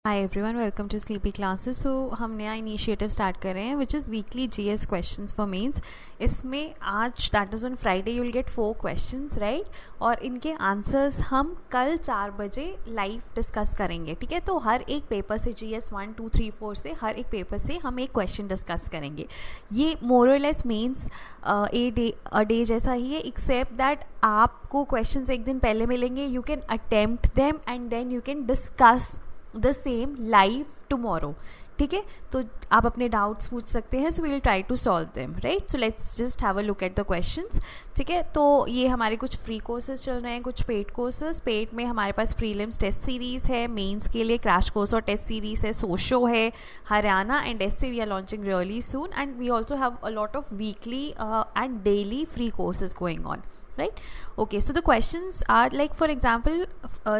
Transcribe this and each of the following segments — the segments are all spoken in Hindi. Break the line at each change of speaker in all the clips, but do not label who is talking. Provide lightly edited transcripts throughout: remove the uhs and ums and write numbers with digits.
Hi everyone, welcome to sleepy classes. So हम नया इनिशिएटिव स्टार्ट कर रहे हैं which is weekly GS questions for mains. इसमें आज that is on Friday you will get 4 questions right, और इनके आंसर्स हम कल 4 बजे लाइव डिस्कस करेंगे। ठीक है, तो हर एक पेपर से जीएस 1, 2, 3, 4 से हर एक पेपर से हम एक क्वेश्चन डिस्कस करेंगे। ये मोर और लेस मीन्स अ डे जैसा ही है, एक्सेप्ट दैट आपको क्वेश्चंस एक दिन पहले मिलेंगे। You can attempt them and then you can discuss the same live tomorrow. ठीक है, तो आप अपने डाउट्स पूछ सकते हैं। So we will try to solve them right. So let's just have a look at the questions. ठीक है, तो ये हमारे कुछ फ्री कोर्सेज चल रहे हैं, कुछ पेड कोर्सेज। पेड में हमारे पास प्रीलिम्स टेस्ट सीरीज है, मेंस के लिए क्रैश कोर्स और टेस्ट सीरीज है, सोशो है, Haryana and SA we are launching really soon, and we also have a lot of weekly and daily free courses going on right. Okay, so the questions are like, for example,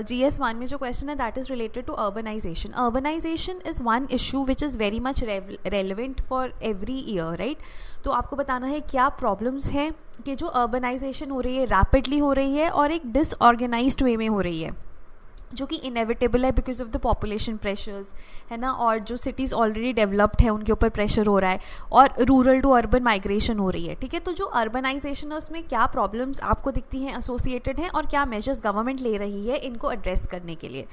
GS1 में जो question है that is related to urbanization. Urbanization is one issue which is very much relevant for every year, right? तो आपको बताना है क्या problems हैं कि जो urbanization हो रही है, rapidly हो रही है और एक disorganized way में हो रही है, जो कि इनएविटेबल है because of the population pressures, है ना, और जो सिटीज़ ऑलरेडी डेवलप्ड है उनके ऊपर प्रेशर हो रहा है, और रूरल टू अर्बन माइग्रेशन हो रही है। ठीक है, तो जो अर्बनाइजेशन है उसमें क्या प्रॉब्लम्स आपको दिखती हैं, एसोसिएटेड हैं, और क्या मेजर्स गवर्नमेंट ले रही है इनको एड्रेस करने के लिए।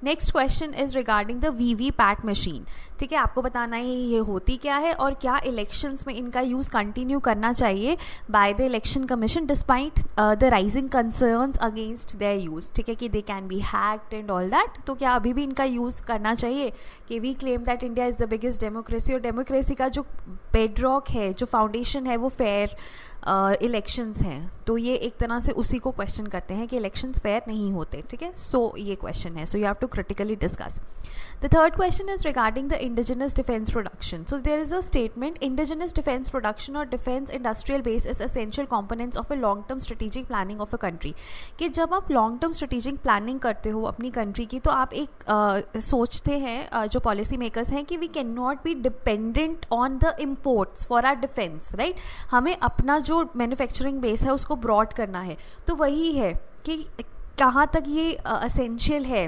Next question is regarding the VVPAT machine. ठीक है, आपको बताना है ये होती क्या है और क्या इलेक्शंस में इनका यूज़ कंटिन्यू करना चाहिए by the election commission despite the rising concerns against their use. ठीक है, कि they can be hacked and all that. तो क्या अभी भी इनका यूज़ करना चाहिए कि we claim that India is the biggest democracy, और डेमोक्रेसी का जो बेडरॉक है, जो फाउंडेशन है, वो फेयर इलेक्शंस हैं। तो ये एक तरह से उसी को क्वेश्चन करते हैं कि इलेक्शंस फेयर नहीं होते। ठीक है, सो ये क्वेश्चन है, so you have to critically discuss. The third question is regarding the indigenous defence production. So there is a statement, indigenous defence production और defence industrial base is essential components of a long term strategic planning of a country. कि जब आप लॉन्ग टर्म स्ट्रेटेजिक प्लानिंग करते हो अपनी कंट्री की, तो आप एक सोचते हैं जो पॉलिसी मेकर्स हैं कि we can not be dependent on the imports for our defence right. हमें अपना जो मैन्युफैक्चरिंग बेस है उसको ब्रॉड करना है। तो वही है कि कहाँ तक ये असेंशियल है।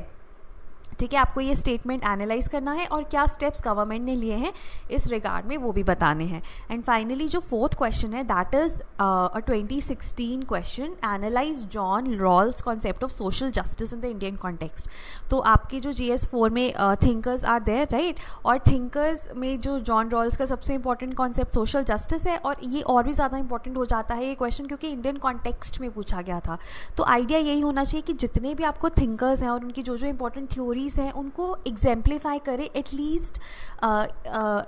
ठीक है, आपको ये स्टेटमेंट एनालाइज करना है और क्या स्टेप्स गवर्नमेंट ने लिए हैं इस रिगार्ड में वो भी बताने हैं। एंड फाइनली जो फोर्थ क्वेश्चन है that is a 2016 question, analyse John Rawls concept of social justice in the Indian context. तो आपके जो GS4 में थिंकर्स आर देयर राइट, और थिंकर्स में जो जॉन रॉल्स का सबसे इंपॉर्टेंट कॉन्सेप्ट सोशल जस्टिस है, और ये और भी ज़्यादा इंपॉर्टेंट हो जाता है ये क्वेश्चन क्योंकि इंडियन कॉन्टेक्स्ट में पूछा गया था। तो आइडिया यही होना चाहिए कि जितने भी आपको थिंकर्स हैं और उनकी जो जो इंपॉर्टेंट थ्योरीज हैं उनको एग्जाम्प्लीफाई करें एटलीस्ट।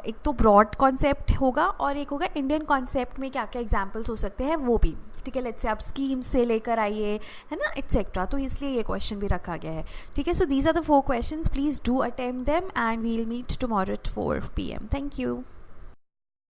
एक तो ब्रॉड कॉन्सेप्ट होगा और एक होगा इंडियन कॉन्सेप्ट में क्या क्या एग्जाम्पल्स हो सकते हैं वो भी। ठीक है, लेट्स से आप स्कीम्स से लेकर आइए, है ना, एटसेट्रा। तो इसलिए ये क्वेश्चन भी रखा गया है। ठीक है, so these are the 4 questions, please do attempt them and we will meet tomorrow at 4 PM। Thank you.